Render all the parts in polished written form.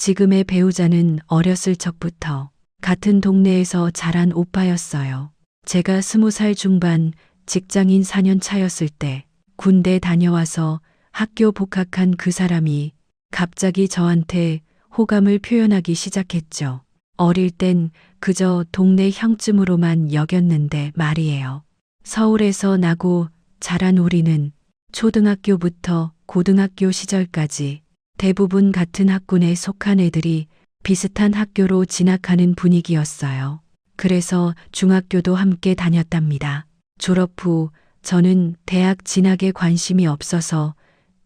지금의 배우자는 어렸을 적부터 같은 동네에서 자란 오빠였어요. 제가 20살 중반 직장인 4년 차였을 때 군대 다녀와서 학교 복학한 그 사람이 갑자기 저한테 호감을 표현하기 시작했죠. 어릴 땐 그저 동네 형쯤으로만 여겼는데 말이에요. 서울에서 나고 자란 우리는 초등학교부터 고등학교 시절까지 대부분 같은 학군에 속한 애들이 비슷한 학교로 진학하는 분위기였어요. 그래서 중학교도 함께 다녔답니다. 졸업 후 저는 대학 진학에 관심이 없어서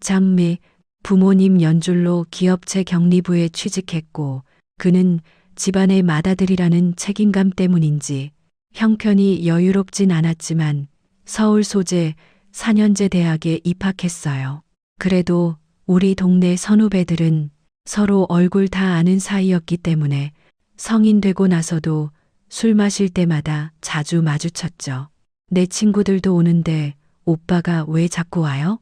장래 부모님 연줄로 기업체 경리부에 취직했고 그는 집안의 맏아들이라는 책임감 때문인지 형편이 여유롭진 않았지만 서울 소재 4년제 대학에 입학했어요. 그래도 우리 동네 선후배들은 서로 얼굴 다 아는 사이였기 때문에 성인 되고 나서도 술 마실 때마다 자주 마주쳤죠. 내 친구들도 오는데 오빠가 왜 자꾸 와요?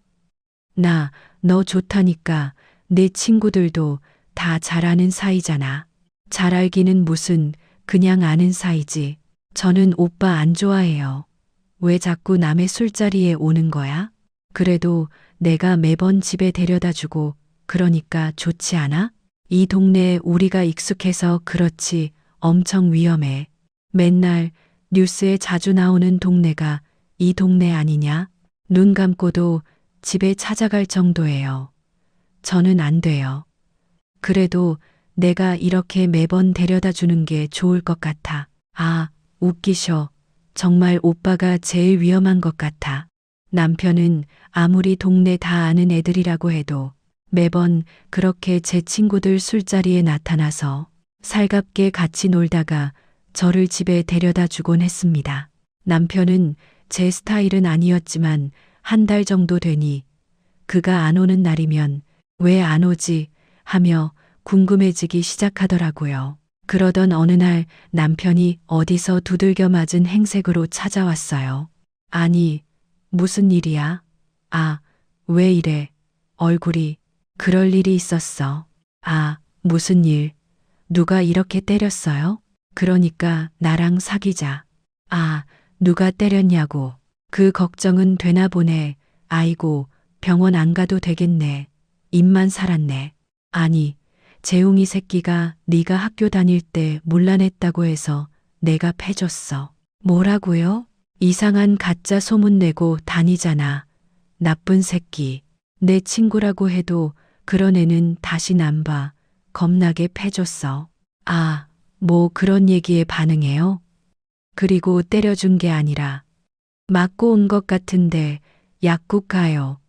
너 좋다니까. 내 친구들도 다 잘 아는 사이잖아. 잘 알기는 무슨 그냥 아는 사이지. 저는 오빠 안 좋아해요. 왜 자꾸 남의 술자리에 오는 거야? 그래도 내가 매번 집에 데려다 주고 그러니까 좋지 않아? 이 동네에 우리가 익숙해서 그렇지 엄청 위험해. 맨날 뉴스에 자주 나오는 동네가 이 동네 아니냐? 눈 감고도 집에 찾아갈 정도예요. 저는 안 돼요. 그래도 내가 이렇게 매번 데려다 주는 게 좋을 것 같아. 아, 웃기셔. 정말 오빠가 제일 위험한 것 같아. 남편은 아무리 동네 다 아는 애들이라고 해도 매번 그렇게 제 친구들 술자리에 나타나서 살갑게 같이 놀다가 저를 집에 데려다 주곤 했습니다. 남편은 제 스타일은 아니었지만 한 달 정도 되니 그가 안 오는 날이면 왜 안 오지 하며 궁금해지기 시작하더라고요. 그러던 어느 날 남편이 어디서 두들겨 맞은 행색으로 찾아왔어요. 아니, 무슨 일이야? 아, 왜 이래? 얼굴이. 그럴 일이 있었어. 아, 무슨 일? 누가 이렇게 때렸어요? 그러니까 나랑 사귀자. 아, 누가 때렸냐고. 그 걱정은 되나 보네. 아이고, 병원 안 가도 되겠네. 입만 살았네. 아니, 재웅이 새끼가 네가 학교 다닐 때 문란했다고 해서 내가 패줬어. 뭐라고요? 이상한 가짜 소문 내고 다니잖아. 나쁜 새끼. 내 친구라고 해도 그런 애는 다신 안 봐. 겁나게 패줬어. 아, 뭐 그런 얘기에 반응해요? 그리고 때려준 게 아니라 맞고 온 것 같은데 약국 가요.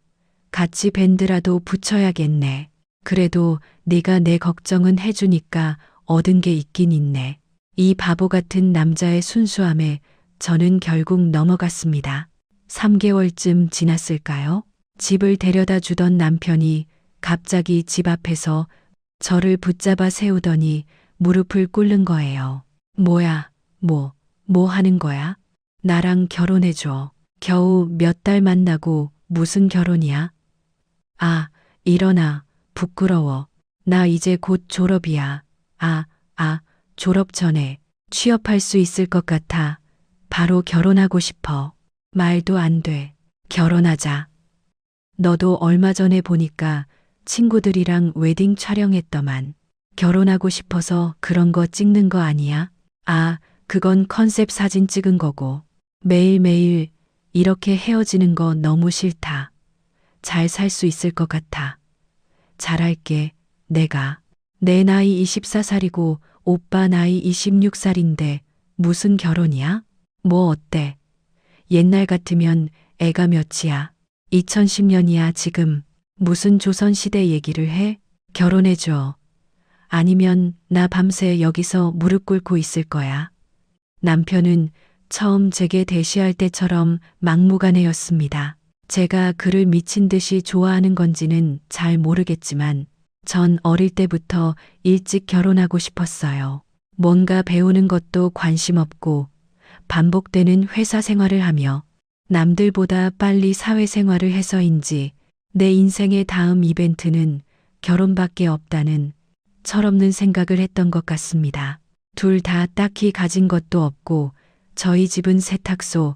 같이 밴드라도 붙여야겠네. 그래도 네가 내 걱정은 해주니까 얻은 게 있긴 있네. 이 바보 같은 남자의 순수함에 저는 결국 넘어갔습니다. 3개월쯤 지났을까요? 집을 데려다 주던 남편이 갑자기 집 앞에서 저를 붙잡아 세우더니 무릎을 꿇는 거예요. 뭐야, 뭐 하는 거야? 나랑 결혼해줘. 겨우 몇 달 만나고 무슨 결혼이야? 아, 일어나. 부끄러워. 나 이제 곧 졸업이야. 졸업 전에 취업할 수 있을 것 같아. 바로 결혼하고 싶어. 말도 안 돼. 결혼하자. 너도 얼마 전에 보니까 친구들이랑 웨딩 촬영했더만. 결혼하고 싶어서 그런 거 찍는 거 아니야? 아, 그건 컨셉 사진 찍은 거고. 매일매일 이렇게 헤어지는 거 너무 싫다. 잘 살 수 있을 것 같아. 잘할게. 내가. 내 나이 24살이고 오빠 나이 26살인데 무슨 결혼이야? 뭐 어때? 옛날 같으면 애가 몇이야? 2010년이야 지금. 무슨 조선시대 얘기를 해? 결혼해줘. 아니면 나 밤새 여기서 무릎 꿇고 있을 거야. 남편은 처음 제게 대시할 때처럼 막무가내였습니다. 제가 그를 미친 듯이 좋아하는 건지는 잘 모르겠지만 전 어릴 때부터 일찍 결혼하고 싶었어요. 뭔가 배우는 것도 관심 없고 반복되는 회사 생활을 하며 남들보다 빨리 사회생활을 해서인지 내 인생의 다음 이벤트는 결혼밖에 없다는 철없는 생각을 했던 것 같습니다. 둘 다 딱히 가진 것도 없고 저희 집은 세탁소,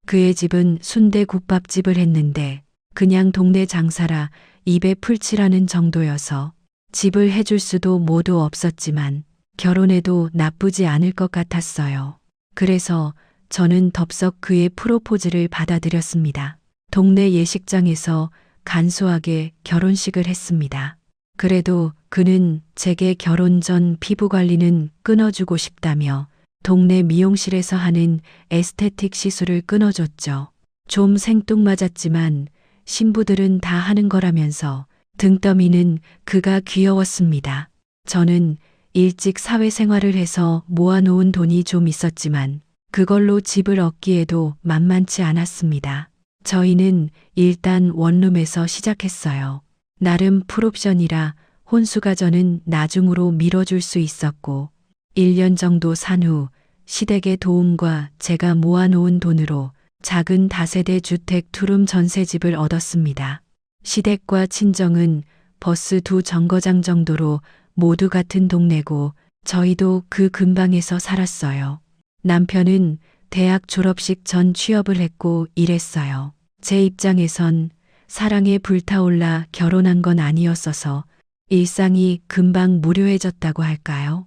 그의 집은 순대국밥집을 했는데 그냥 동네 장사라 입에 풀칠하는 정도여서 집을 해줄 수도 모두 없었지만 결혼해도 나쁘지 않을 것 같았어요. 그래서 저는 덥석 그의 프로포즈를 받아들였습니다. 동네 예식장에서 간소하게 결혼식을 했습니다. 그래도 그는 제게 결혼 전 피부 관리는 끊어주고 싶다며 동네 미용실에서 하는 에스테틱 시술을 끊어줬죠. 좀 생뚱맞았지만 신부들은 다 하는 거라면서 등 떠미는 그가 귀여웠습니다. 저는 일찍 사회생활을 해서 모아놓은 돈이 좀 있었지만 그걸로 집을 얻기에도 만만치 않았습니다. 저희는 일단 원룸에서 시작했어요. 나름 풀옵션이라 혼수가전은 나중으로 미뤄줄 수 있었고 1년 정도 산 후 시댁의 도움과 제가 모아놓은 돈으로 작은 다세대 주택 투룸 전세집을 얻었습니다. 시댁과 친정은 버스 2 정거장 정도로 모두 같은 동네고 저희도 그 근방에서 살았어요. 남편은 대학 졸업식 전 취업을 했고 일했어요. 제 입장에선 사랑에 불타올라 결혼한 건 아니었어서 일상이 금방 무료해졌다고 할까요?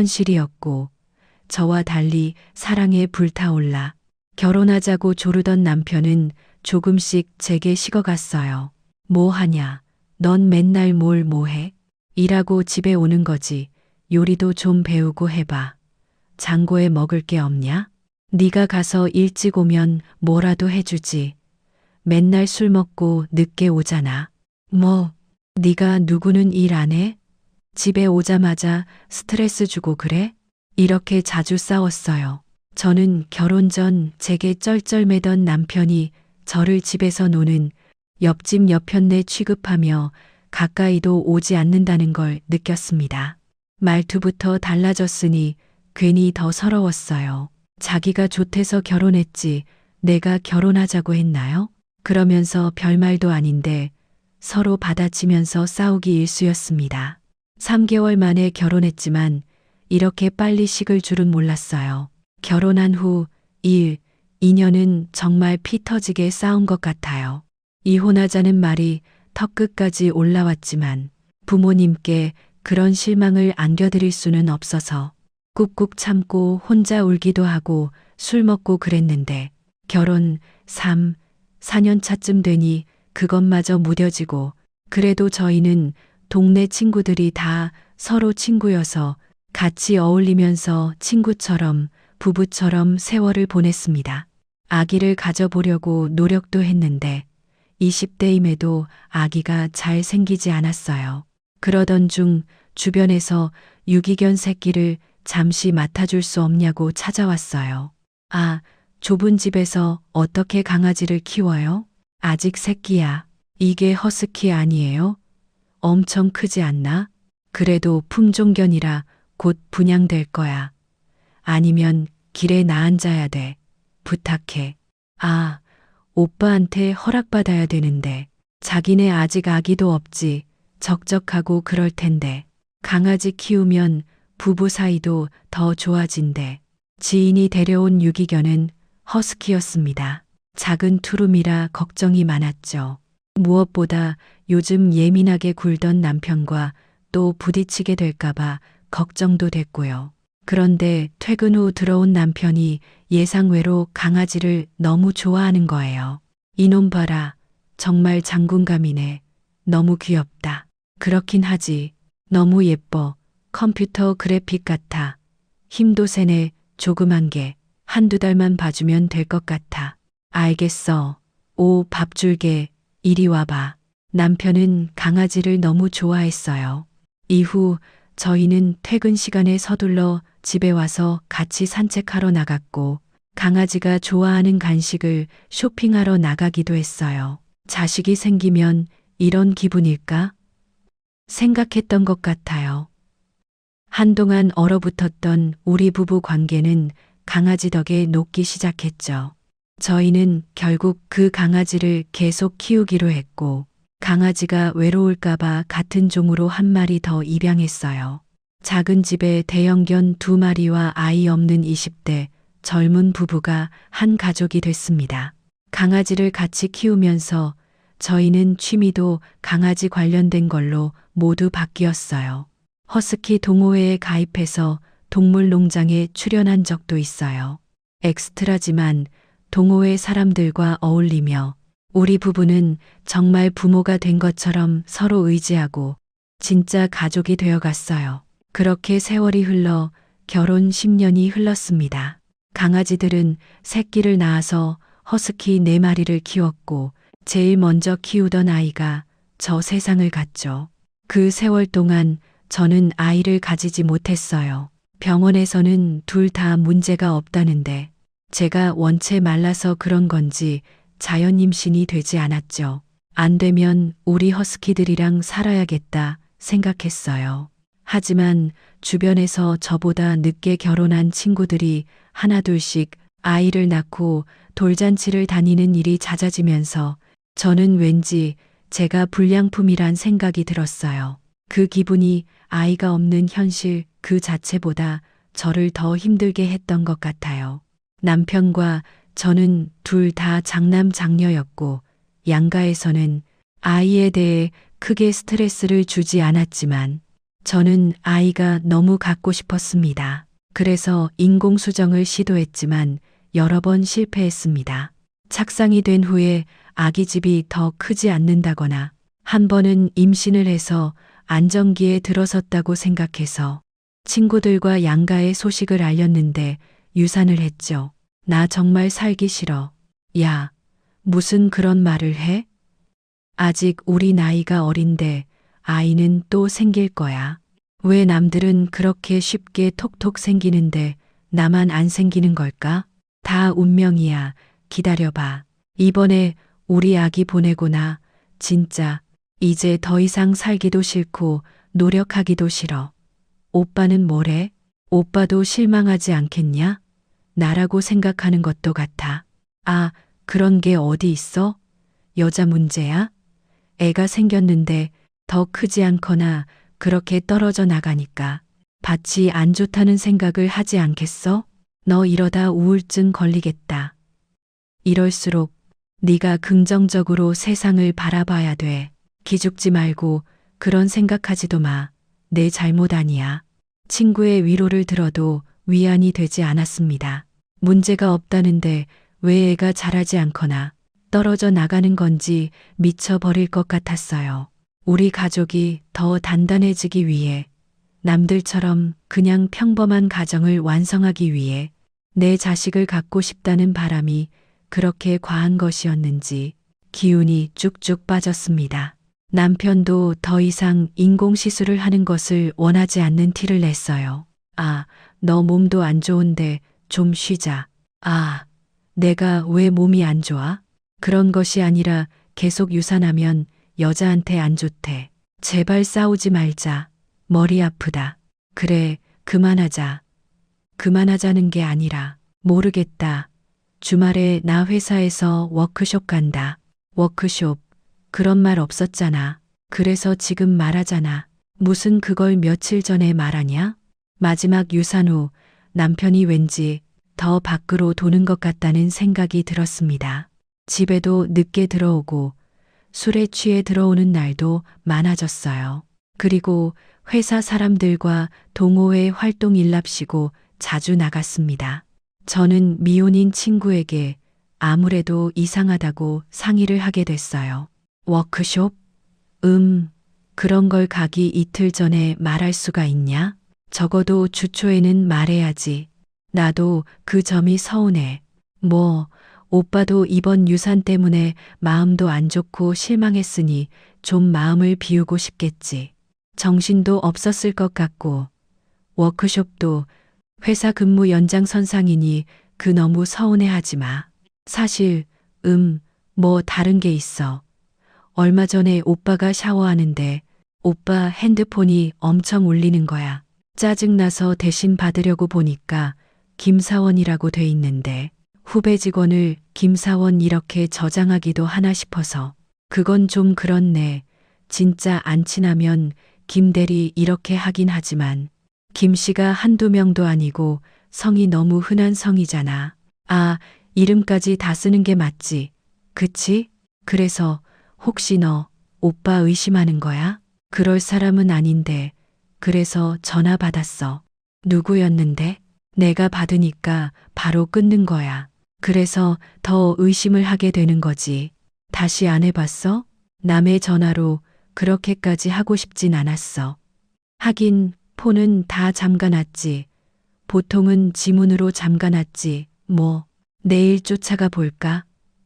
현실이었고 저와 달리 사랑에 불타올라 결혼하자고 조르던 남편은 조금씩 제게 식어갔어요. 뭐 하냐? 넌 맨날 뭘 뭐해? 일하고 집에 오는 거지. 요리도 좀 배우고 해봐. 장고에 먹을 게 없냐? 네가 가서 일찍 오면 뭐라도 해주지. 맨날 술 먹고 늦게 오잖아. 뭐, 네가 누구는 일 안 해? 집에 오자마자 스트레스 주고 그래? 이렇게 자주 싸웠어요. 저는 결혼 전 제게 쩔쩔매던 남편이 저를 집에서 노는 옆집 옆편네 취급하며 가까이도 오지 않는다는 걸 느꼈습니다. 말투부터 달라졌으니 괜히 더 서러웠어요. 자기가 좋대서 결혼했지 내가 결혼하자고 했나요? 그러면서 별말도 아닌데 서로 받아치면서 싸우기 일쑤였습니다. 3개월 만에 결혼했지만 이렇게 빨리 식을 줄은 몰랐어요. 결혼한 후 2년은 정말 피 터지게 싸운 것 같아요. 이혼하자는 말이 턱끝까지 올라왔지만 부모님께 그런 실망을 안겨드릴 수는 없어서 꾹꾹 참고 혼자 울기도 하고 술 먹고 그랬는데 결혼 4년 차쯤 되니 그것마저 무뎌지고 그래도 저희는 동네 친구들이 다 서로 친구여서 같이 어울리면서 친구처럼 부부처럼 세월을 보냈습니다. 아기를 가져보려고 노력도 했는데 20대임에도 아기가 잘 생기지 않았어요. 그러던 중 주변에서 유기견 새끼를 잠시 맡아줄 수 없냐고 찾아왔어요. 아, 좁은 집에서 어떻게 강아지를 키워요? 아직 새끼야. 이게 허스키 아니에요? 엄청 크지 않나? 그래도 품종견이라 곧 분양될 거야. 아니면 길에 나앉아야 돼. 부탁해. 아, 오빠한테 허락받아야 되는데. 자기네 아직 아기도 없지. 적적하고 그럴 텐데. 강아지 키우면 부부 사이도 더 좋아진대. 지인이 데려온 유기견은 허스키였습니다. 작은 투룸이라 걱정이 많았죠. 무엇보다 요즘 예민하게 굴던 남편과 또 부딪히게 될까봐 걱정도 됐고요. 그런데 퇴근 후 들어온 남편이 예상외로 강아지를 너무 좋아하는 거예요. 이놈 봐라. 정말 장군감이네. 너무 귀엽다. 그렇긴 하지. 너무 예뻐. 컴퓨터 그래픽 같아. 힘도 세네. 조그만 게. 한두 달만 봐주면 될 것 같아. 알겠어. 오, 밥 줄게. 이리 와봐. 남편은 강아지를 너무 좋아했어요. 이후 저희는 퇴근 시간에 서둘러 집에 와서 같이 산책하러 나갔고 강아지가 좋아하는 간식을 쇼핑하러 나가기도 했어요. 자식이 생기면 이런 기분일까? 생각했던 것 같아요. 한동안 얼어붙었던 우리 부부 관계는 강아지 덕에 녹기 시작했죠. 저희는 결국 그 강아지를 계속 키우기로 했고 강아지가 외로울까봐 같은 종으로 한 마리 더 입양했어요. 작은 집에 대형견 2마리와 아이 없는 20대 젊은 부부가 한 가족이 됐습니다. 강아지를 같이 키우면서 저희는 취미도 강아지 관련된 걸로 모두 바뀌었어요. 허스키 동호회에 가입해서 동물 농장에 출연한 적도 있어요. 엑스트라지만 동호회 사람들과 어울리며 우리 부부는 정말 부모가 된 것처럼 서로 의지하고 진짜 가족이 되어 갔어요. 그렇게 세월이 흘러 결혼 10년이 흘렀습니다. 강아지들은 새끼를 낳아서 허스키 4마리를 키웠고 제일 먼저 키우던 아이가 저 세상을 갔죠. 그 세월 동안 저는 아이를 가지지 못했어요. 병원에서는 둘 다 문제가 없다는데 제가 원체 말라서 그런 건지 자연 임신이 되지 않았죠. 안 되면 우리 허스키들이랑 살아야겠다 생각했어요. 하지만 주변에서 저보다 늦게 결혼한 친구들이 하나둘씩 아이를 낳고 돌잔치를 다니는 일이 잦아지면서 저는 왠지 제가 불량품이란 생각이 들었어요. 그 기분이 아이가 없는 현실 그 자체보다 저를 더 힘들게 했던 것 같아요. 남편과 저는 둘 다 장남 장녀였고 양가에서는 아이에 대해 크게 스트레스를 주지 않았지만 저는 아이가 너무 갖고 싶었습니다. 그래서 인공수정을 시도했지만 여러 번 실패했습니다. 착상이 된 후에 아기집이 더 크지 않는다거나 한 번은 임신을 해서 안정기에 들어섰다고 생각해서 친구들과 양가의 소식을 알렸는데 유산을 했죠. 나 정말 살기 싫어. 야, 무슨 그런 말을 해? 아직 우리 나이가 어린데 아이는 또 생길 거야. 왜 남들은 그렇게 쉽게 톡톡 생기는데 나만 안 생기는 걸까? 다 운명이야. 기다려봐. 이번에 우리 아기 보내고 나 진짜 이제 더 이상 살기도 싫고 노력하기도 싫어. 오빠는 뭐래? 오빠도 실망하지 않겠냐? 나라고 생각하는 것도 같아. 아, 그런 게 어디 있어? 여자 문제야? 애가 생겼는데 더 크지 않거나 그렇게 떨어져 나가니까 밭이 안 좋다는 생각을 하지 않겠어? 너 이러다 우울증 걸리겠다. 이럴수록 네가 긍정적으로 세상을 바라봐야 돼. 기죽지 말고 그런 생각하지도 마. 내 잘못 아니야. 친구의 위로를 들어도 위안이 되지 않았습니다. 문제가 없다는데 왜 애가 자라지 않거나 떨어져 나가는 건지 미쳐버릴 것 같았어요. 우리 가족이 더 단단해지기 위해 남들처럼 그냥 평범한 가정을 완성하기 위해 내 자식을 갖고 싶다는 바람이 그렇게 과한 것이었는지 기운이 쭉쭉 빠졌습니다. 남편도 더 이상 인공시술을 하는 것을 원하지 않는 티를 냈어요. 아, 너 몸도 안 좋은데 좀 쉬자. 아, 내가 왜 몸이 안 좋아? 그런 것이 아니라 계속 유산하면 여자한테 안 좋대. 제발 싸우지 말자. 머리 아프다. 그래, 그만하자. 그만하자는 게 아니라 모르겠다. 주말에 나 회사에서 워크숍 간다. 워크숍. 그런 말 없었잖아. 그래서 지금 말하잖아. 무슨 그걸 며칠 전에 말하냐? 마지막 유산 후 남편이 왠지 더 밖으로 도는 것 같다는 생각이 들었습니다. 집에도 늦게 들어오고 술에 취해 들어오는 날도 많아졌어요. 그리고 회사 사람들과 동호회 활동 일랍시고 자주 나갔습니다. 저는 미혼인 친구에게 아무래도 이상하다고 상의를 하게 됐어요. 워크숍? 그런 걸 가기 이틀 전에 말할 수가 있냐? 적어도 주초에는 말해야지. 나도 그 점이 서운해. 뭐, 오빠도 이번 유산 때문에 마음도 안 좋고 실망했으니 좀 마음을 비우고 싶겠지. 정신도 없었을 것 같고, 워크숍도 회사 근무 연장선상이니 그 너무 서운해하지 마. 사실, 뭐 다른 게 있어. 얼마 전에 오빠가 샤워하는데 오빠 핸드폰이 엄청 울리는 거야. 짜증나서 대신 받으려고 보니까 김사원이라고 돼 있는데 후배 직원을 김사원 이렇게 저장하기도 하나 싶어서 그건 좀 그렇네. 진짜 안 친하면 김대리 이렇게 하긴 하지만 김 씨가 한두 명도 아니고 성이 너무 흔한 성이잖아. 아, 이름까지 다 쓰는 게 맞지. 그치? 그래서 혹시 너 오빠 의심하는 거야? 그럴 사람은 아닌데. 그래서 전화 받았어. 누구였는데? 내가 받으니까 바로 끊는 거야. 그래서 더 의심을 하게 되는 거지. 다시 안 해봤어? 남의 전화로 그렇게까지 하고 싶진 않았어. 하긴 폰은 다 잠가놨지. 보통은 지문으로 잠가놨지. 뭐 내일 쫓아가 볼까?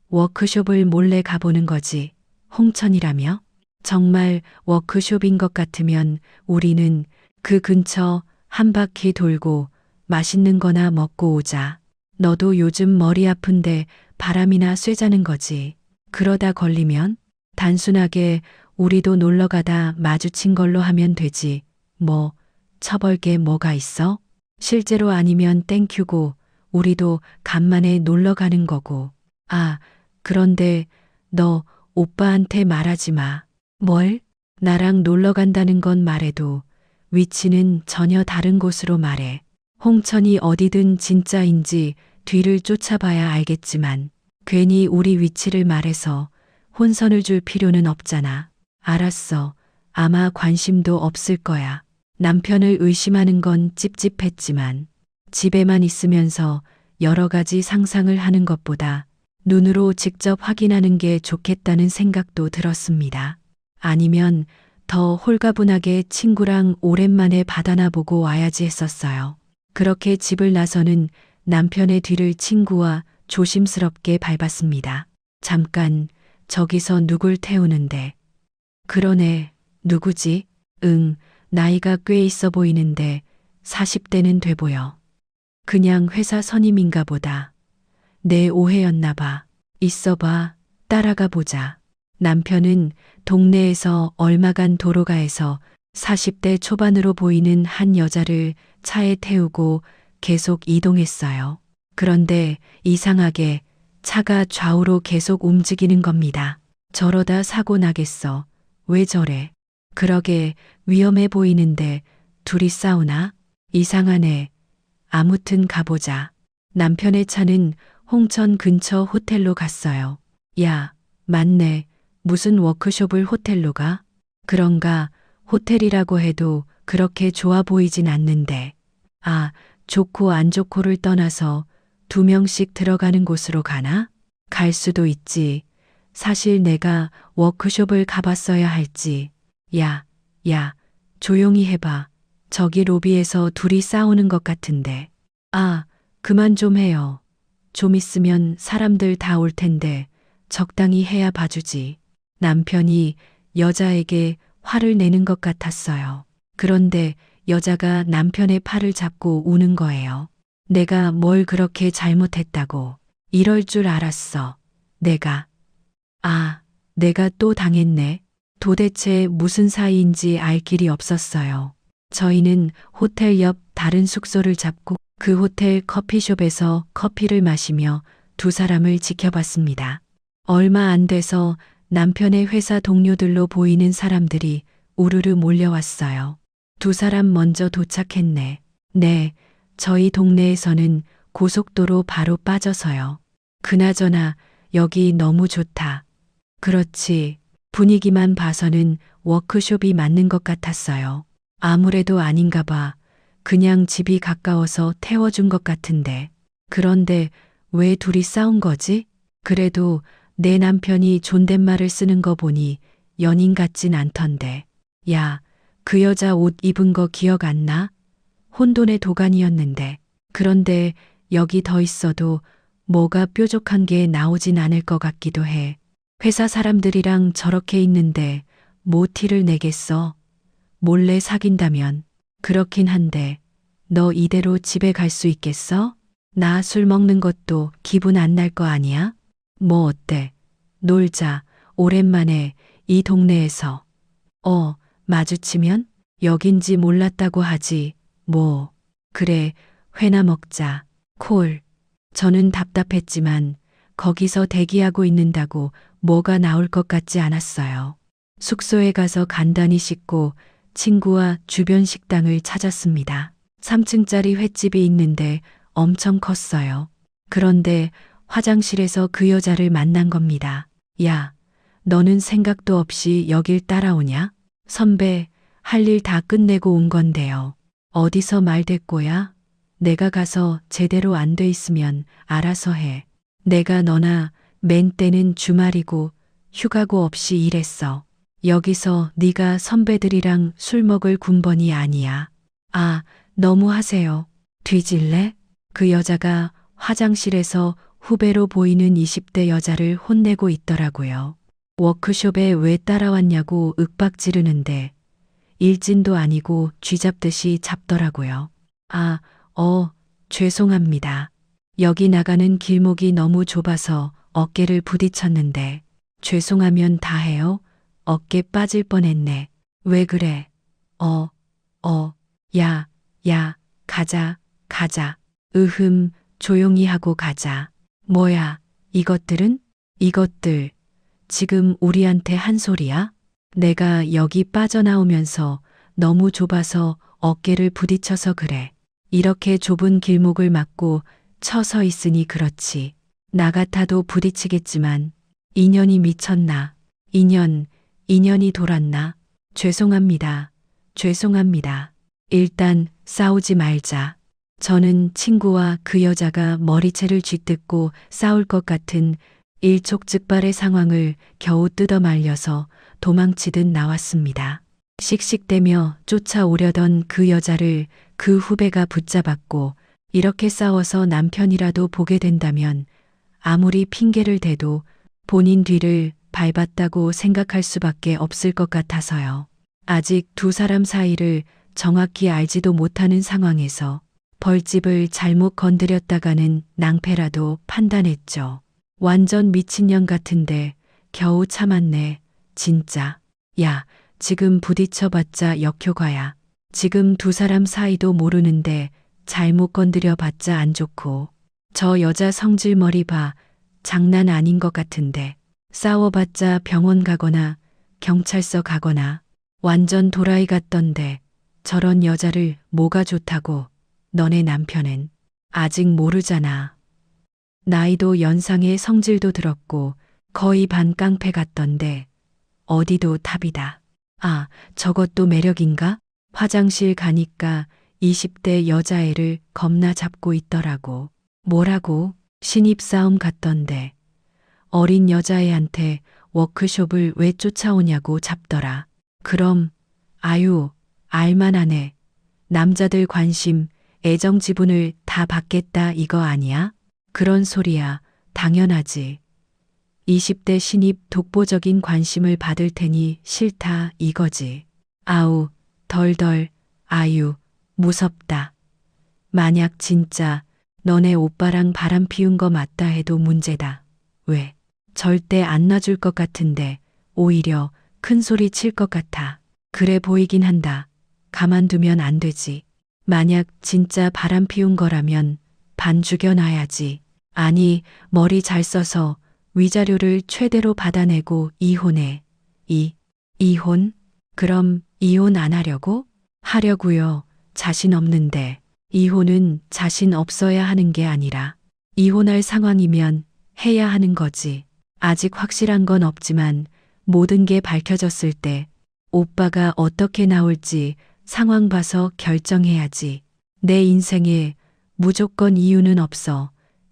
워크숍을 몰래 가보는 거지. 홍천이라며? 정말 워크숍인 것 같으면 우리는 그 근처 한 바퀴 돌고 맛있는 거나 먹고 오자. 너도 요즘 머리 아픈데 바람이나 쐬자는 거지. 그러다 걸리면 단순하게 우리도 놀러 가다 마주친 걸로 하면 되지. 뭐 처벌 게 뭐가 있어? 실제로 아니면 땡큐고 우리도 간만에 놀러 가는 거고. 아, 그런데 너 오빠한테 말하지 마. 뭘? 나랑 놀러 간다는 건 말해도 위치는 전혀 다른 곳으로 말해. 홍천이 어디든 진짜인지 뒤를 쫓아봐야 알겠지만 괜히 우리 위치를 말해서 혼선을 줄 필요는 없잖아. 알았어. 아마 관심도 없을 거야. 남편을 의심하는 건 찝찝했지만 집에만 있으면서 여러 가지 상상을 하는 것보다 눈으로 직접 확인하는 게 좋겠다는 생각도 들었습니다. 아니면 더 홀가분하게 친구랑 오랜만에 바다나 보고 와야지 했었어요. 그렇게 집을 나서는 남편의 뒤를 친구와 조심스럽게 밟았습니다. 잠깐, 저기서 누굴 태우는데. 그러네, 누구지? 응, 나이가 꽤 있어 보이는데 40대는 돼 보여. 그냥 회사 선임인가 보다. 내 오해였나 봐. 있어봐, 따라가 보자. 남편은 동네에서 얼마간 도로가에서 40대 초반으로 보이는 한 여자를 차에 태우고 계속 이동했어요. 그런데 이상하게 차가 좌우로 계속 움직이는 겁니다. 저러다 사고 나겠어. 왜 저래? 그러게 위험해 보이는데 둘이 싸우나? 이상하네. 아무튼 가보자. 남편의 차는 홍천 근처 호텔로 갔어요. 야, 맞네. 무슨 워크숍을 호텔로 가? 그런가, 호텔이라고 해도 그렇게 좋아 보이진 않는데. 아, 좋고 안 좋고를 떠나서 2명씩 들어가는 곳으로 가나? 갈 수도 있지. 사실 내가 워크숍을 가봤어야 할지. 야, 야, 조용히 해봐. 저기 로비에서 둘이 싸우는 것 같은데. 아, 그만 좀 해요. 좀 있으면 사람들 다 올 텐데 적당히 해야 봐주지. 남편이 여자에게 화를 내는 것 같았어요. 그런데 여자가 남편의 팔을 잡고 우는 거예요. 내가 뭘 그렇게 잘못했다고. 이럴 줄 알았어. 내가. 아, 내가 또 당했네. 도대체 무슨 사이인지 알 길이 없었어요. 저희는 호텔 옆 다른 숙소를 잡고 그 호텔 커피숍에서 커피를 마시며 두 사람을 지켜봤습니다. 얼마 안 돼서 남편의 회사 동료들로 보이는 사람들이 우르르 몰려왔어요. 두 사람 먼저 도착했네. 네, 저희 동네에서는 고속도로 바로 빠져서요. 그나저나 여기 너무 좋다. 그렇지. 분위기만 봐서는 워크숍이 맞는 것 같았어요. 아무래도 아닌가 봐. 그냥 집이 가까워서 태워준 것 같은데. 그런데 왜 둘이 싸운 거지? 그래도 내 남편이 존댓말을 쓰는 거 보니 연인 같진 않던데. 야, 그 여자 옷 입은 거 기억 안 나? 혼돈의 도가니였는데. 그런데 여기 더 있어도 뭐가 뾰족한 게 나오진 않을 것 같기도 해. 회사 사람들이랑 저렇게 있는데 뭐 티를 내겠어? 몰래 사귄다면. 그렇긴 한데 너 이대로 집에 갈 수 있겠어? 나 술 먹는 것도 기분 안 날 거 아니야? 뭐 어때? 놀자. 오랜만에 이 동네에서. 마주치면? 여긴지 몰랐다고 하지. 뭐. 그래, 회나 먹자. 콜. 저는 답답했지만 거기서 대기하고 있는다고 뭐가 나올 것 같지 않았어요. 숙소에 가서 간단히 씻고 친구와 주변 식당을 찾았습니다. 3층짜리 횟집이 있는데 엄청 컸어요. 그런데 화장실에서 그 여자를 만난 겁니다. 야, 너는 생각도 없이 여길 따라오냐? 선배, 할 일 다 끝내고 온 건데요. 어디서 말대꾸야? 내가 가서 제대로 안 돼 있으면 알아서 해. 내가 너나 맨 때는 주말이고 휴가고 없이 일했어. 여기서 네가 선배들이랑 술 먹을 군번이 아니야. 아, 너무 하세요. 뒤질래? 그 여자가 화장실에서 후배로 보이는 20대 여자를 혼내고 있더라고요. 워크숍에 왜 따라왔냐고 윽박 지르는데 일진도 아니고 쥐잡듯이 잡더라고요. 아, 죄송합니다. 여기 나가는 길목이 너무 좁아서 어깨를 부딪혔는데 죄송하면 다 해요? 어깨 빠질 뻔했네. 왜 그래? 야, 가자. 조용히 하고 가자. 뭐야, 이것들은? 이것들, 지금 우리한테 한 소리야? 내가 여기 빠져나오면서 너무 좁아서 어깨를 부딪혀서 그래. 이렇게 좁은 길목을 막고 쳐서 있으니 그렇지. 나 같아도 부딪히겠지만 인연이 미쳤나? 인연이 돌았나? 죄송합니다. 일단 싸우지 말자. 저는 친구와 그 여자가 머리채를 쥐뜯고 싸울 것 같은 일촉즉발의 상황을 겨우 뜯어 말려서 도망치듯 나왔습니다. 씩씩대며 쫓아오려던 그 여자를 그 후배가 붙잡았고 이렇게 싸워서 남편이라도 보게 된다면 아무리 핑계를 대도 본인 뒤를 밟았다고 생각할 수밖에 없을 것 같아서요. 아직 두 사람 사이를 정확히 알지도 못하는 상황에서 벌집을 잘못 건드렸다가는 낭패라도 판단했죠. 완전 미친년 같은데 겨우 참았네. 진짜. 야, 지금 부딪혀봤자 역효과야. 지금 두 사람 사이도 모르는데 잘못 건드려봤자 안 좋고. 저 여자 성질머리 봐. 장난 아닌 것 같은데. 싸워봤자 병원 가거나 경찰서 가거나 완전 도라이 같던데 저런 여자를 뭐가 좋다고. 너네 남편은 아직 모르잖아. 나이도 연상에 성질도 들었고 거의 반 깡패 같던데 어디도 탑이다. 아, 저것도 매력인가? 화장실 가니까 20대 여자애를 겁나 잡고 있더라고. 뭐라고? 신입사원 같던데. 어린 여자애한테 워크숍을 왜 쫓아오냐고 잡더라. 그럼 아유, 알만하네. 남자들 관심, 애정 지분을 다 받겠다 이거 아니야? 그런 소리야. 당연하지. 20대 신입 독보적인 관심을 받을 테니 싫다 이거지. 아우, 덜덜, 아유, 무섭다. 만약 진짜 너네 오빠랑 바람 피운 거 맞다 해도 문제다. 왜? 절대 안 놔줄 것 같은데 오히려 큰 소리 칠 것 같아. 그래 보이긴 한다. 가만두면 안 되지. 만약 진짜 바람 피운 거라면 반 죽여놔야지. 아니, 머리 잘 써서 위자료를 최대로 받아내고 이혼해. 이혼? 그럼 이혼 안 하려고? 하려고요. 자신 없는데. 이혼은 자신 없어야 하는 게 아니라 이혼할 상황이면 해야 하는 거지. 아직 확실한 건 없지만 모든 게 밝혀졌을 때 오빠가 어떻게 나올지 상황 봐서 결정해야지. 내 인생에 무조건 이유는 없어.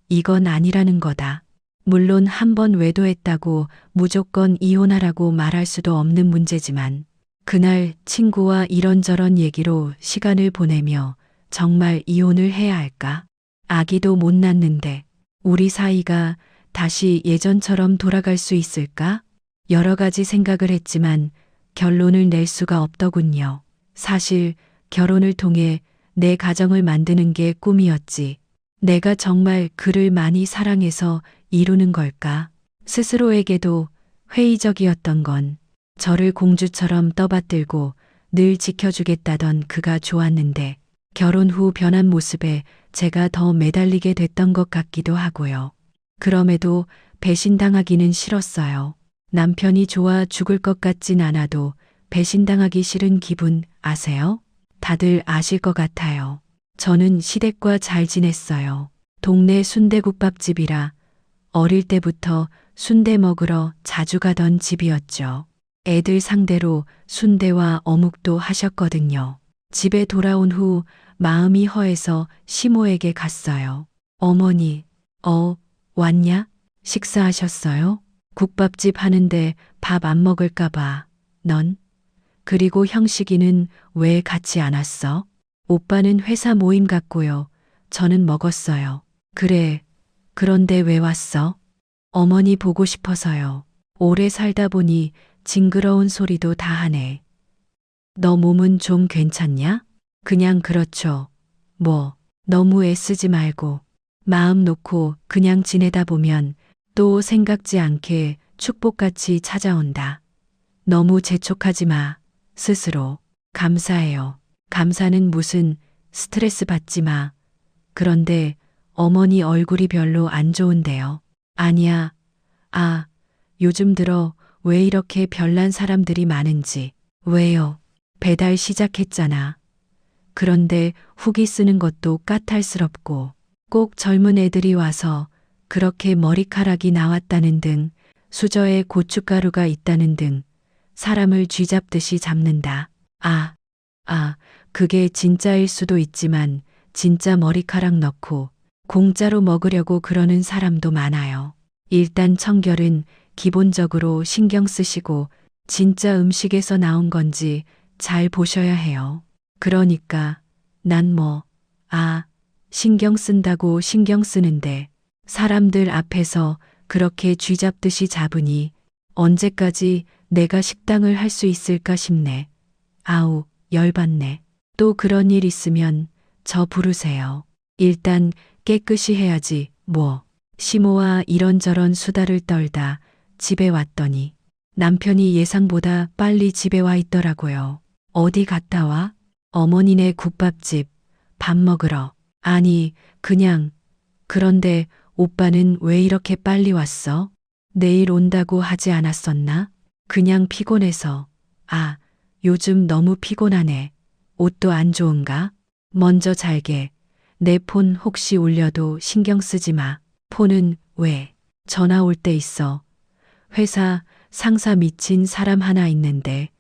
이건 아니라는 거다. 물론 한 번 외도했다고 무조건 이혼하라고 말할 수도 없는 문제지만 그날 친구와 이런저런 얘기로 시간을 보내며 정말 이혼을 해야 할까? 아기도 못 낳는데 우리 사이가 다시 예전처럼 돌아갈 수 있을까? 여러 가지 생각을 했지만 결론을 낼 수가 없더군요. 사실 결혼을 통해 내 가정을 만드는 게 꿈이었지. 내가 정말 그를 많이 사랑해서 이루는 걸까? 스스로에게도 회의적이었던 건 저를 공주처럼 떠받들고 늘 지켜주겠다던 그가 좋았는데 결혼 후 변한 모습에 제가 더 매달리게 됐던 것 같기도 하고요. 그럼에도 배신당하기는 싫었어요. 남편이 좋아 죽을 것 같진 않아도 배신당하기 싫은 기분 아세요? 다들 아실 것 같아요. 저는 시댁과 잘 지냈어요. 동네 순대국밥집이라 어릴 때부터 순대 먹으러 자주 가던 집이었죠. 애들 상대로 순대와 어묵도 하셨거든요. 집에 돌아온 후 마음이 허해서 시모에게 갔어요. 어머니, 왔냐? 식사하셨어요? 국밥집 하는데 밥 안 먹을까봐. 넌? 그리고 형식이는 왜 같이 안 왔어? 오빠는 회사 모임 갔고요. 저는 먹었어요. 그래. 그런데 왜 왔어? 어머니 보고 싶어서요. 오래 살다 보니 징그러운 소리도 다 하네. 너 몸은 좀 괜찮냐? 그냥 그렇죠. 뭐, 너무 애쓰지 말고. 마음 놓고 그냥 지내다 보면 또 생각지 않게 축복같이 찾아온다. 너무 재촉하지 마. 스스로. 감사해요. 감사는 무슨 스트레스 받지 마. 그런데 어머니 얼굴이 별로 안 좋은데요. 아니야. 요즘 들어 왜 이렇게 별난 사람들이 많은지. 왜요? 배달 시작했잖아. 그런데 후기 쓰는 것도 까탈스럽고 꼭 젊은 애들이 와서 그렇게 머리카락이 나왔다는 등 수저에 고춧가루가 있다는 등 사람을 쥐잡듯이 잡는다. 그게 진짜일 수도 있지만 진짜 머리카락 넣고 공짜로 먹으려고 그러는 사람도 많아요. 일단 청결은 기본적으로 신경 쓰시고 진짜 음식에서 나온 건지 잘 보셔야 해요. 그러니까 난 신경 쓴다고 신경 쓰는데 사람들 앞에서 그렇게 쥐잡듯이 잡으니 언제까지 내가 식당을 할 수 있을까 싶네. 열받네. 또 그런 일 있으면 저 부르세요. 일단 깨끗이 해야지 뭐. 시모와 이런저런 수다를 떨다 집에 왔더니 남편이 예상보다 빨리 집에 와 있더라고요. 어디 갔다 와? 어머니네 국밥집 밥 먹으러. 아니, 그냥. 그런데 오빠는 왜 이렇게 빨리 왔어? 내일 온다고 하지 않았었나? 그냥 피곤해서. 요즘 너무 피곤하네. 옷도 안 좋은가? 먼저 잘게. 내 폰 혹시 울려도 신경 쓰지 마. 폰은 왜? 전화 올 때 있어. 회사 상사 미친 사람 하나 있는데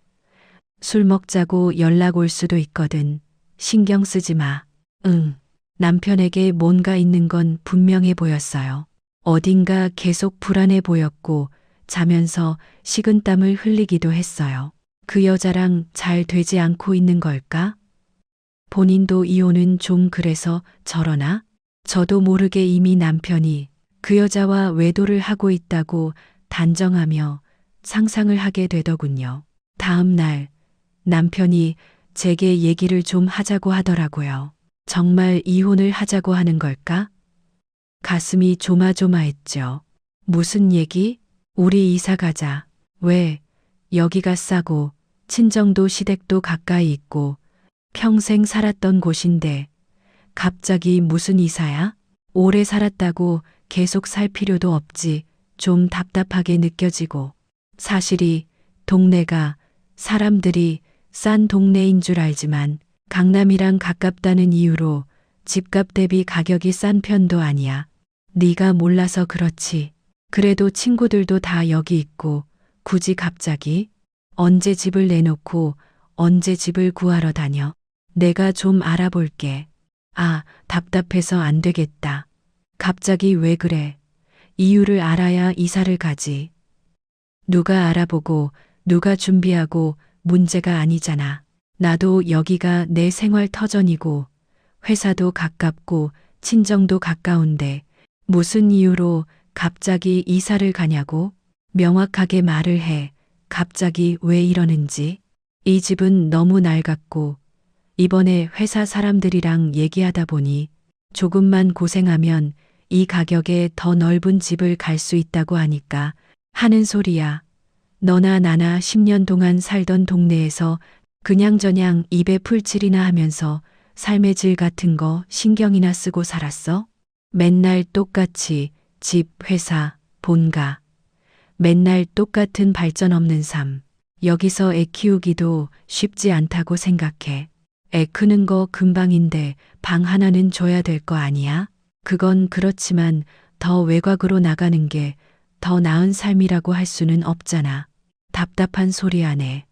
술 먹자고 연락 올 수도 있거든. 신경 쓰지 마. 응. 남편에게 뭔가 있는 건 분명해 보였어요. 어딘가 계속 불안해 보였고 자면서 식은땀을 흘리기도 했어요. 그 여자랑 잘 되지 않고 있는 걸까? 본인도 이혼은 좀 그래서 저러나? 저도 모르게 이미 남편이 그 여자와 외도를 하고 있다고 단정하며 상상을 하게 되더군요. 다음 날 남편이 제게 얘기를 좀 하자고 하더라고요. 정말 이혼을 하자고 하는 걸까? 가슴이 조마조마했죠. 무슨 얘기? 우리 이사 가자. 왜? 여기가 싸고 친정도 시댁도 가까이 있고 평생 살았던 곳인데 갑자기 무슨 이사야? 오래 살았다고 계속 살 필요도 없지. 좀 답답하게 느껴지고. 사실이 동네가 사람들이 싼 동네인 줄 알지만 강남이랑 가깝다는 이유로 집값 대비 가격이 싼 편도 아니야. 네가 몰라서 그렇지. 그래도 친구들도 다 여기 있고 굳이 갑자기? 언제 집을 내놓고 언제 집을 구하러 다녀? 내가 좀 알아볼게. 답답해서 안 되겠다. 갑자기 왜 그래? 이유를 알아야 이사를 가지. 누가 알아보고 누가 준비하고 문제가 아니잖아. 나도 여기가 내 생활 터전이고 회사도 가깝고 친정도 가까운데 무슨 이유로 갑자기 이사를 가냐고? 명확하게 말을 해. 갑자기 왜 이러는지. 이 집은 너무 낡았고 이번에 회사 사람들이랑 얘기하다 보니 조금만 고생하면 이 가격에 더 넓은 집을 갈 수 있다고 하니까 하는 소리야. 너나 나나 10년 동안 살던 동네에서 그냥저냥 입에 풀칠이나 하면서 삶의 질 같은 거 신경이나 쓰고 살았어? 맨날 똑같이 집, 회사, 본가. 맨날 똑같은 발전 없는 삶. 여기서 애 키우기도 쉽지 않다고 생각해. 애 크는 거 금방인데 방 하나는 줘야 될 거 아니야? 그건 그렇지만 더 외곽으로 나가는 게 더 나은 삶이라고 할 수는 없잖아. 답답한 소리 하네.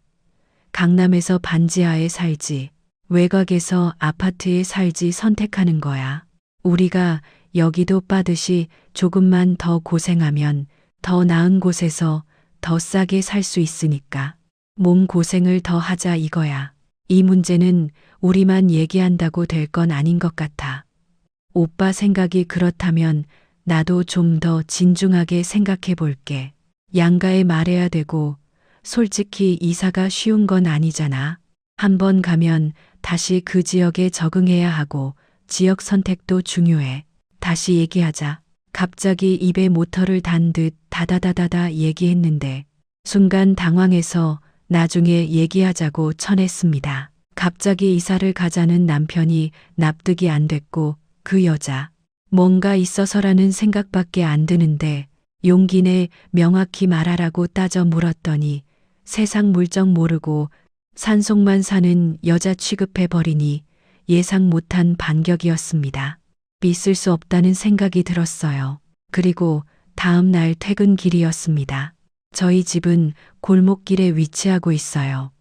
강남에서 반지하에 살지, 외곽에서 아파트에 살지 선택하는 거야. 우리가 여기도 빠듯이 조금만 더 고생하면 더 나은 곳에서 더 싸게 살 수 있으니까. 몸 고생을 더 하자 이거야. 이 문제는 우리만 얘기한다고 될 건 아닌 것 같아. 오빠 생각이 그렇다면 나도 좀 더 진중하게 생각해 볼게. 양가에 말해야 되고, 솔직히 이사가 쉬운 건 아니잖아. 한 번 가면 다시 그 지역에 적응해야 하고 지역 선택도 중요해. 다시 얘기하자. 갑자기 입에 모터를 단 듯 다다다다다 얘기했는데 순간 당황해서 나중에 얘기하자고 쳐냈습니다. 갑자기 이사를 가자는 남편이 납득이 안 됐고 그 여자 뭔가 있어서라는 생각밖에 안 드는데 용기 내 명확히 말하라고 따져 물었더니 세상 물정 모르고 산속만 사는 여자 취급해버리니 예상 못한 반격이었습니다. 있을 수 없다는 생각이 들었어요. 그리고 다음 날 퇴근길이었습니다. 저희 집은 골목길에 위치하고 있어요.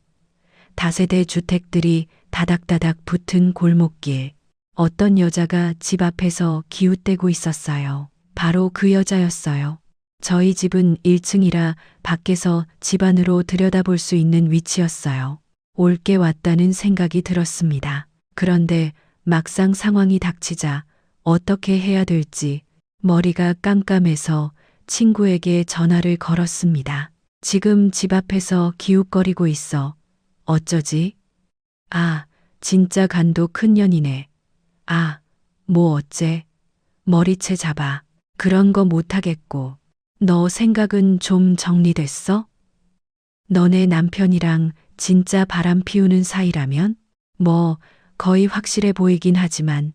다세대 주택들이 다닥다닥 붙은 골목길. 어떤 여자가 집 앞에서 기웃대고 있었어요. 바로 그 여자였어요. 저희 집은 1층이라 밖에서 집 안으로 들여다볼 수 있는 위치였어요. 올게 왔다는 생각이 들었습니다. 그런데 막상 상황이 닥치자 어떻게 해야 될지 머리가 깜깜해서 친구에게 전화를 걸었습니다. 지금 집 앞에서 기웃거리고 있어. 어쩌지? 아, 진짜 간도 큰 년이네. 아, 뭐 어째? 머리채 잡아. 그런 거 못하겠고. 너 생각은 좀 정리됐어? 너네 남편이랑 진짜 바람 피우는 사이라면? 뭐, 거의 확실해 보이긴 하지만,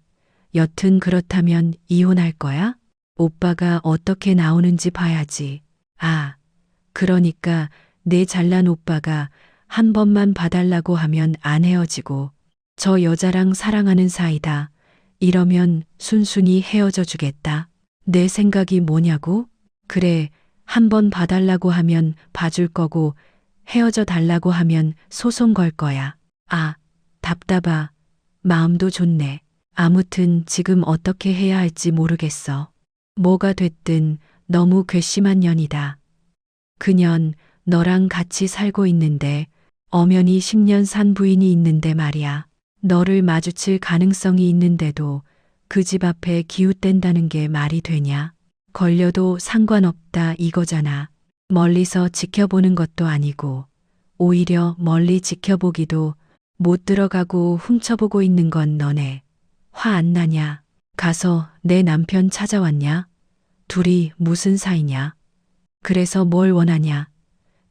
여튼 그렇다면 이혼할 거야? 오빠가 어떻게 나오는지 봐야지. 아, 그러니까 내 잘난 오빠가 한 번만 봐달라고 하면 안 헤어지고, 저 여자랑 사랑하는 사이다. 이러면 순순히 헤어져 주겠다. 내 생각이 뭐냐고? 그래, 한 번 봐달라고 하면 봐줄 거고, 헤어져 달라고 하면 소송 걸 거야. 아, 답답하. 마음도 좋네. 아무튼 지금 어떻게 해야 할지 모르겠어. 뭐가 됐든 너무 괘씸한 년이다. 그년 너랑 같이 살고 있는데 엄연히 10년 산 부인이 있는데 말이야. 너를 마주칠 가능성이 있는데도 그 집 앞에 기웃댄다는 게 말이 되냐? 걸려도 상관없다 이거잖아. 멀리서 지켜보는 것도 아니고 오히려 멀리 지켜보기도 못 들어가고 훔쳐보고 있는 건 너네. 화 안 나냐? 가서 내 남편 찾아왔냐? 둘이 무슨 사이냐? 그래서 뭘 원하냐?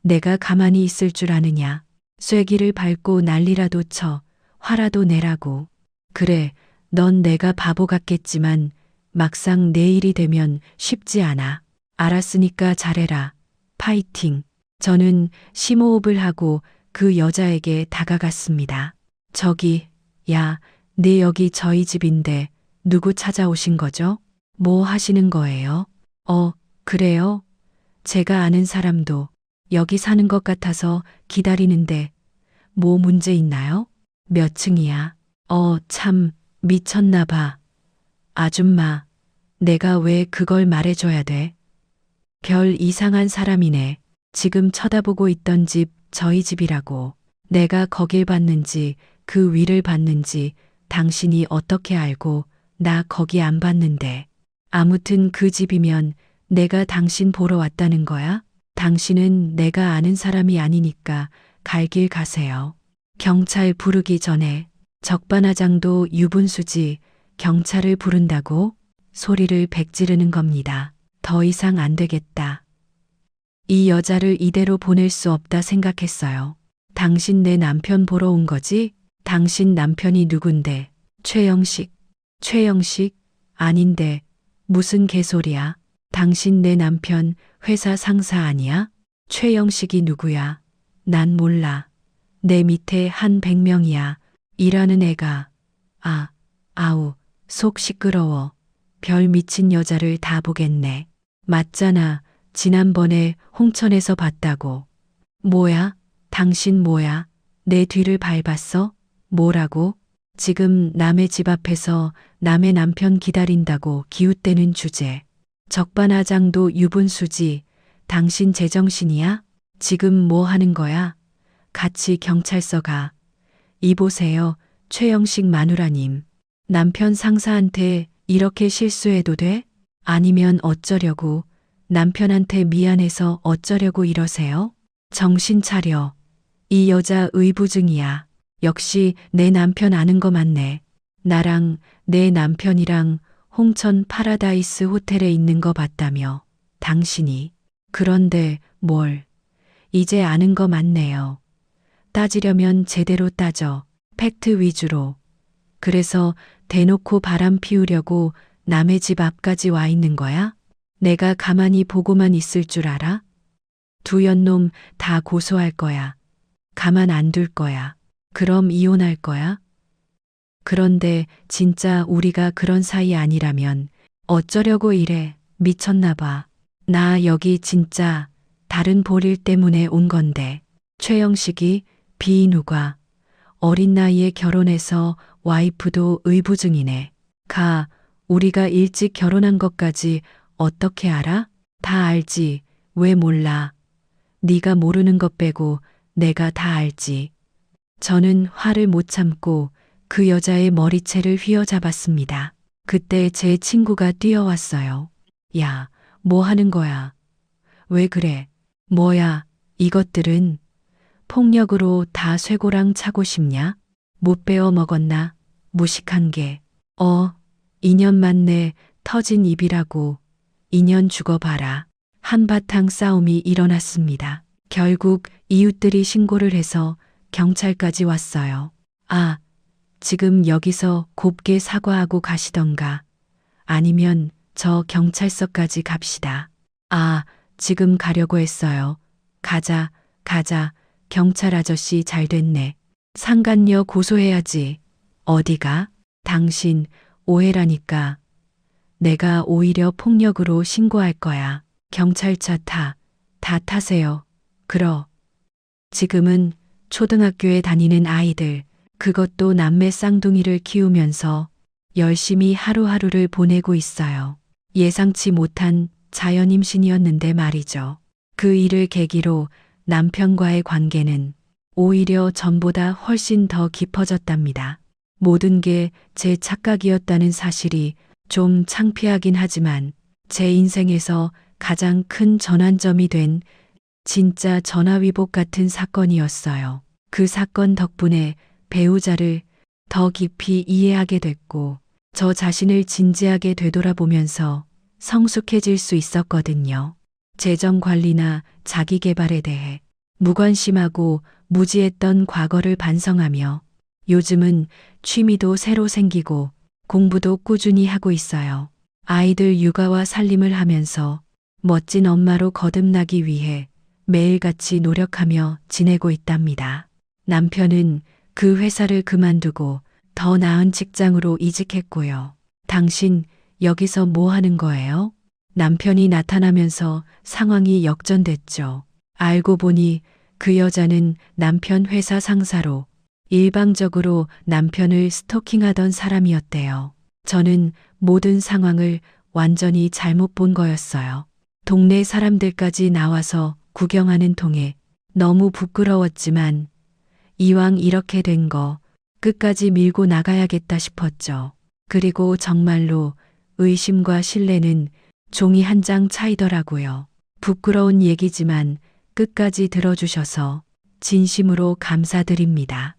내가 가만히 있을 줄 아느냐? 쐐기를 밟고 난리라도 쳐 화라도 내라고. 그래, 넌 내가 바보 같겠지만 막상 내 일이 되면 쉽지 않아. 알았으니까 잘해라. 파이팅. 저는 심호흡을 하고 그 여자에게 다가갔습니다. 저기, 야, 네 여기 저희 집인데 누구 찾아오신 거죠? 뭐 하시는 거예요? 그래요? 제가 아는 사람도 여기 사는 것 같아서 기다리는데 뭐 문제 있나요? 몇 층이야? 참 미쳤나 봐. 아줌마, 내가 왜 그걸 말해줘야 돼? 별 이상한 사람이네. 지금 쳐다보고 있던 집 저희 집이라고. 내가 거길 봤는지 그 위를 봤는지 당신이 어떻게 알고 나 거기 안 봤는데. 아무튼 그 집이면 내가 당신 보러 왔다는 거야? 당신은 내가 아는 사람이 아니니까 갈 길 가세요. 경찰 부르기 전에 적반하장도 유분수지 경찰을 부른다고 소리를 백지르는 겁니다. 더 이상 안 되겠다. 이 여자를 이대로 보낼 수 없다 생각했어요. 당신 내 남편 보러 온 거지? 당신 남편이 누군데? 최영식? 최영식? 아닌데 무슨 개소리야? 당신 내 남편 회사 상사 아니야? 최영식이 누구야? 난 몰라. 내 밑에 한 100명이야. 일하는 애가. 아우, 속 시끄러워. 별 미친 여자를 다 보겠네. 맞잖아. 지난번에 홍천에서 봤다고. 뭐야? 당신 뭐야? 내 뒤를 밟았어? 뭐라고? 지금 남의 집 앞에서 남의 남편 기다린다고 기웃대는 주제. 적반하장도 유분수지. 당신 제정신이야? 지금 뭐 하는 거야? 같이 경찰서 가. 이보세요, 최영식 마누라님. 남편 상사한테 이렇게 실수해도 돼? 아니면 어쩌려고? 남편한테 미안해서 어쩌려고 이러세요? 정신 차려. 이 여자 의부증이야. 역시 내 남편 아는 거 맞네. 나랑 내 남편이랑 홍천 파라다이스 호텔에 있는 거 봤다며. 당신이. 그런데 뭘. 이제 아는 거 맞네요. 따지려면 제대로 따져. 팩트 위주로. 그래서 대놓고 바람 피우려고 남의 집 앞까지 와 있는 거야? 내가 가만히 보고만 있을 줄 알아? 두 연놈 다 고소할 거야. 가만 안 둘 거야. 그럼 이혼할 거야? 그런데 진짜 우리가 그런 사이 아니라면 어쩌려고 이래. 미쳤나 봐. 나 여기 진짜 다른 볼일 때문에 온 건데. 최영식이 비누가 어린 나이에 결혼해서 와이프도 의부증이네. 우리가 일찍 결혼한 것까지 어떻게 알아? 다 알지. 왜 몰라? 네가 모르는 것 빼고 내가 다 알지. 저는 화를 못 참고 그 여자의 머리채를 휘어잡았습니다. 그때 제 친구가 뛰어왔어요. 야, 뭐 하는 거야? 왜 그래? 뭐야, 이것들은? 폭력으로 다 쇠고랑 차고 싶냐? 못 베어 먹었나? 무식한 게. 2년 만에 터진 입이라고. 2년 죽어봐라. 한바탕 싸움이 일어났습니다. 결국 이웃들이 신고를 해서 경찰까지 왔어요. 지금 여기서 곱게 사과하고 가시던가. 아니면 저 경찰서까지 갑시다. 지금 가려고 했어요. 가자. 경찰 아저씨 잘 됐네. 상간녀 고소해야지. 어디가? 당신 오해라니까. 내가 오히려 폭력으로 신고할 거야. 경찰차 다 타세요. 지금은 초등학교에 다니는 아이들, 그것도 남매 쌍둥이를 키우면서 열심히 하루하루를 보내고 있어요. 예상치 못한 자연 임신이었는데 말이죠. 그 일을 계기로 남편과의 관계는 오히려 전보다 훨씬 더 깊어졌답니다. 모든 게 제 착각이었다는 사실이 좀 창피하긴 하지만 제 인생에서 가장 큰 전환점이 된 진짜 전화위복 같은 사건이었어요. 그 사건 덕분에 배우자를 더 깊이 이해하게 됐고 저 자신을 진지하게 되돌아보면서 성숙해질 수 있었거든요. 재정 관리나 자기 개발에 대해 무관심하고 무지했던 과거를 반성하며 요즘은 취미도 새로 생기고 공부도 꾸준히 하고 있어요. 아이들 육아와 살림을 하면서 멋진 엄마로 거듭나기 위해 매일같이 노력하며 지내고 있답니다. 남편은 그 회사를 그만두고 더 나은 직장으로 이직했고요. 당신 여기서 뭐 하는 거예요? 남편이 나타나면서 상황이 역전됐죠. 알고 보니 그 여자는 남편 회사 상사로 일방적으로 남편을 스토킹하던 사람이었대요. 저는 모든 상황을 완전히 잘못 본 거였어요. 동네 사람들까지 나와서 구경하는 통에 너무 부끄러웠지만 이왕 이렇게 된 거 끝까지 밀고 나가야겠다 싶었죠. 그리고 정말로 의심과 신뢰는 종이 한 장 차이더라고요. 부끄러운 얘기지만 끝까지 들어주셔서 진심으로 감사드립니다.